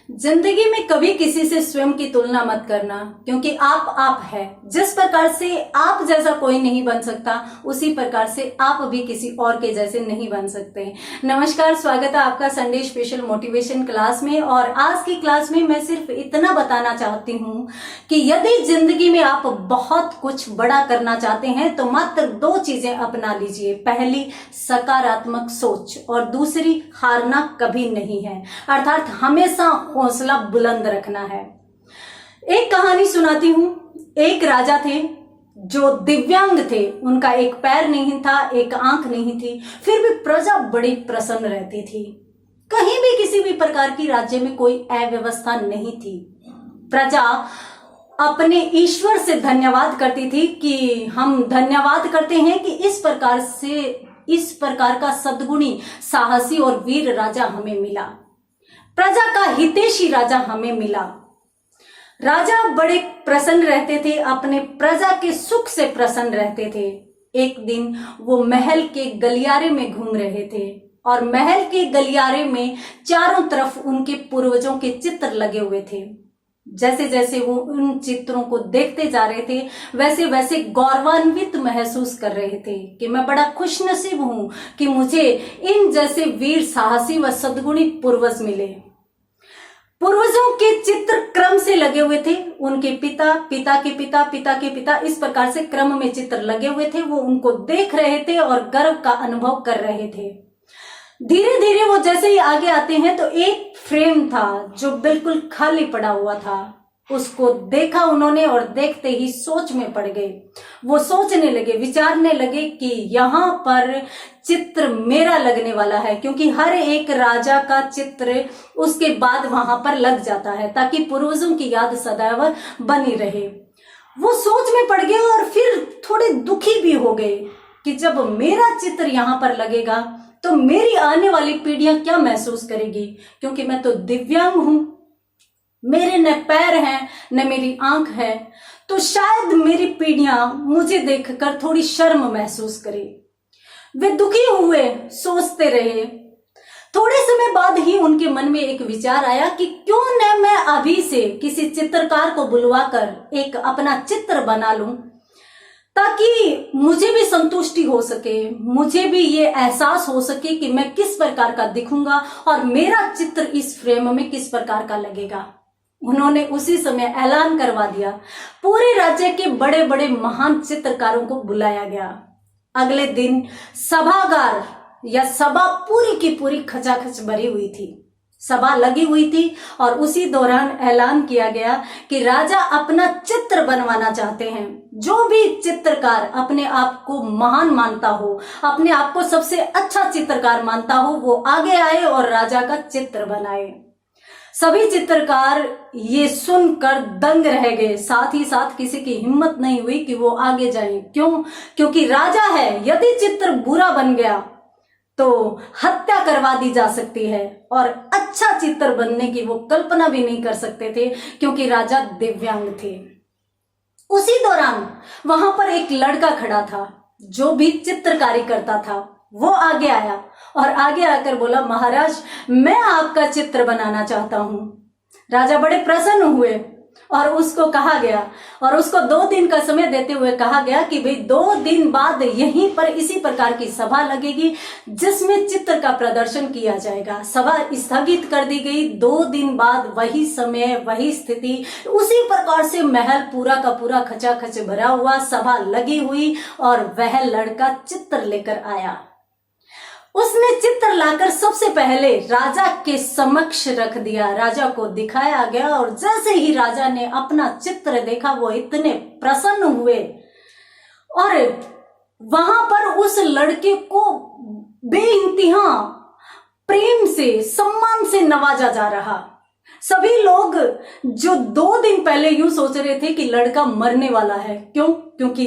जिंदगी में कभी किसी से स्वयं की तुलना मत करना, क्योंकि आप है। जिस प्रकार से आप जैसा कोई नहीं बन सकता, उसी प्रकार से आप भी किसी और के जैसे नहीं बन सकते। नमस्कार, स्वागत है आपका संडे स्पेशल मोटिवेशन क्लास में। और आज की क्लास में मैं सिर्फ इतना बताना चाहती हूँ कि यदि जिंदगी में आप बहुत कुछ बड़ा करना चाहते हैं तो मात्र दो चीजें अपना लीजिए। पहली, सकारात्मक सोच, और दूसरी, हारना कभी नहीं है, अर्थात हमेशा हौसला बुलंद रखना है। एक कहानी सुनाती हूं। एक राजा थे जो दिव्यांग थे, उनका एक पैर नहीं था, एक आंख नहीं थी, फिर भी प्रजा बड़ी प्रसन्न रहती थी। कहीं भी किसी भी प्रकार की राज्य में कोई अव्यवस्था नहीं थी। प्रजा अपने ईश्वर से धन्यवाद करती थी कि हम धन्यवाद करते हैं कि इस प्रकार का सद्गुणी, साहसी और वीर राजा हमें मिला, प्रजा का हितैषी राजा हमें मिला। राजा बड़े प्रसन्न रहते थे, अपने प्रजा के सुख से प्रसन्न रहते थे। एक दिन वो महल के गलियारे में घूम रहे थे और महल के गलियारे में चारों तरफ उनके पूर्वजों के चित्र लगे हुए थे। जैसे जैसे वो उन चित्रों को देखते जा रहे थे, वैसे वैसे गौरवान्वित महसूस कर रहे थे कि मैं बड़ा खुशनसीब हूं कि मुझे इन जैसे वीर, साहसी व सद्गुणी पूर्वज मिले। पूर्वजों के चित्र क्रम से लगे हुए थे। उनके पिता, पिता के पिता, पिता के पिता, इस प्रकार से क्रम में चित्र लगे हुए थे। वो उनको देख रहे थे और गर्व का अनुभव कर रहे थे। धीरे धीरे वो जैसे ही आगे आते हैं तो एक फ्रेम था जो बिल्कुल खाली पड़ा हुआ था। उसको देखा उन्होंने और देखते ही सोच में पड़ गए। वो सोचने लगे, विचारने लगे कि यहाँ पर चित्र मेरा लगने वाला है, क्योंकि हर एक राजा का चित्र उसके बाद वहां पर लग जाता है ताकि पूर्वजों की याद सदैव बनी रहे। वो सोच में पड़ गए और फिर थोड़े दुखी भी हो गए कि जब मेरा चित्र यहाँ पर लगेगा तो मेरी आने वाली पीढ़ियां क्या महसूस करेगी, क्योंकि मैं तो दिव्यांग हूं, मेरे न पैर हैं न मेरी आंख है, तो शायद मेरी पीढ़ियां मुझे देखकर थोड़ी शर्म महसूस करें। वे दुखी हुए, सोचते रहे। थोड़े समय बाद ही उनके मन में एक विचार आया कि क्यों न मैं अभी से किसी चित्रकार को बुलवाकर एक अपना चित्र बना लूं, ताकि मुझे भी संतुष्टि हो सके, मुझे भी ये एहसास हो सके कि मैं किस प्रकार का दिखूंगा और मेरा चित्र इस फ्रेम में किस प्रकार का लगेगा। उन्होंने उसी समय ऐलान करवा दिया। पूरे राज्य के बड़े बड़े महान चित्रकारों को बुलाया गया। अगले दिन सभागार या सभा पूरी की पूरी खचाखच भरी हुई थी। सभा लगी हुई थी और उसी दौरान ऐलान किया गया कि राजा अपना चित्र बनवाना चाहते हैं। जो भी चित्रकार अपने आप को महान मानता हो, अपने आप को सबसे अच्छा चित्रकार मानता हो, वो आगे आए और राजा का चित्र बनाए। सभी चित्रकार ये सुनकर दंग रह गए। साथ ही साथ किसी की हिम्मत नहीं हुई कि वो आगे जाए। क्यों? क्योंकि राजा है, यदि चित्र बुरा बन गया तो हत्या करवा दी जा सकती है, और अच्छा चित्र बनने की वो कल्पना भी नहीं कर सकते थे, क्योंकि राजा दिव्यांग थे। उसी दौरान वहां पर एक लड़का खड़ा था जो भी चित्रकारी करता था। वो आगे आया और आगे आकर बोला, महाराज, मैं आपका चित्र बनाना चाहता हूं। राजा बड़े प्रसन्न हुए और उसको कहा गया, और उसको 2 दिन का समय देते हुए कहा गया कि भाई 2 दिन बाद यहीं पर इसी प्रकार की सभा लगेगी जिसमें चित्र का प्रदर्शन किया जाएगा। सभा स्थगित कर दी गई। 2 दिन बाद वही समय, वही स्थिति, उसी प्रकार से महल पूरा का पूरा खचाखच भरा हुआ, सभा लगी हुई, और वह लड़का चित्र लेकर आया। उसने चित्र लाकर सबसे पहले राजा के समक्ष रख दिया, राजा को दिखाया गया, और जैसे ही राजा ने अपना चित्र देखा वो इतने प्रसन्न हुए, और वहां पर उस लड़के को बेइंतहा प्रेम से, सम्मान से नवाजा जा रहा। सभी लोग जो 2 दिन पहले यूं सोच रहे थे कि लड़का मरने वाला है, क्यों? क्योंकि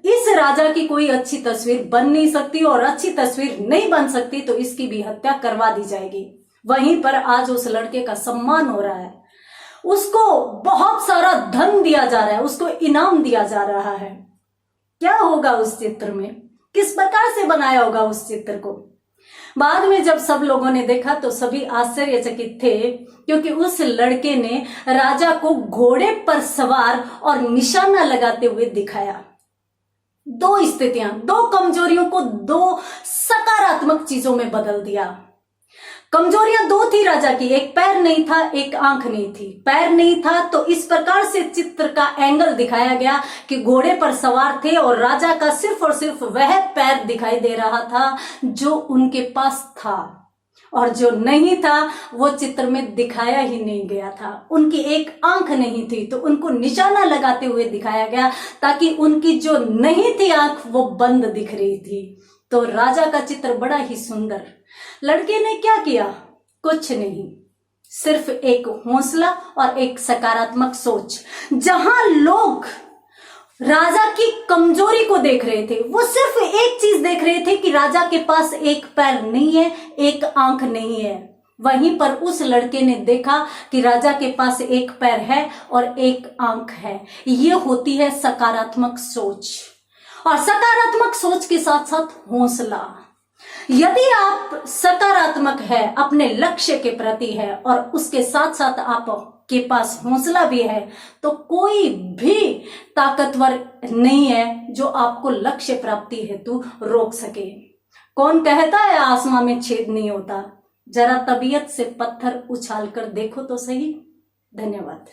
इस राजा की कोई अच्छी तस्वीर बन नहीं सकती, और अच्छी तस्वीर नहीं बन सकती तो इसकी भी हत्या करवा दी जाएगी। वहीं पर आज उस लड़के का सम्मान हो रहा है, उसको बहुत सारा धन दिया जा रहा है, उसको इनाम दिया जा रहा है। क्या होगा उस चित्र में? किस प्रकार से बनाया होगा उस चित्र को? बाद में जब सब लोगों ने देखा तो सभी आश्चर्यचकित थे, क्योंकि उस लड़के ने राजा को घोड़े पर सवार और निशाना लगाते हुए दिखाया। दो स्थितियां, दो कमजोरियों को दो सकारात्मक चीजों में बदल दिया। कमजोरियां दो थी राजा की, एक पैर नहीं था, एक आंख नहीं थी। पैर नहीं था तो इस प्रकार से चित्र का एंगल दिखाया गया कि घोड़े पर सवार थे और राजा का सिर्फ और सिर्फ वह पैर दिखाई दे रहा था जो उनके पास था, और जो नहीं था वो चित्र में दिखाया ही नहीं गया था। उनकी एक आंख नहीं थी तो उनको निशाना लगाते हुए दिखाया गया, ताकि उनकी जो नहीं थी आंख वो बंद दिख रही थी। तो राजा का चित्र बड़ा ही सुंदर। लड़के ने क्या किया? कुछ नहीं, सिर्फ एक हौसला और एक सकारात्मक सोच। जहां लोग राजा की कमजोरी को देख रहे थे, वो सिर्फ एक चीज देख रहे थे कि राजा के पास एक पैर नहीं है, एक आंख नहीं है। वहीं पर उस लड़के ने देखा कि राजा के पास एक पैर है और एक आंख है। ये होती है सकारात्मक सोच, और सकारात्मक सोच के साथ साथ हौसला। यदि आप सकारात्मक है, अपने लक्ष्य के प्रति है, और उसके साथ साथ आप के पास हौसला भी है, तो कोई भी ताकतवर नहीं है जो आपको लक्ष्य प्राप्ति हेतु रोक सके। कौन कहता है आसमां में छेद नहीं होता? जरा तबीयत से पत्थर उछाल कर देखो तो सही। धन्यवाद।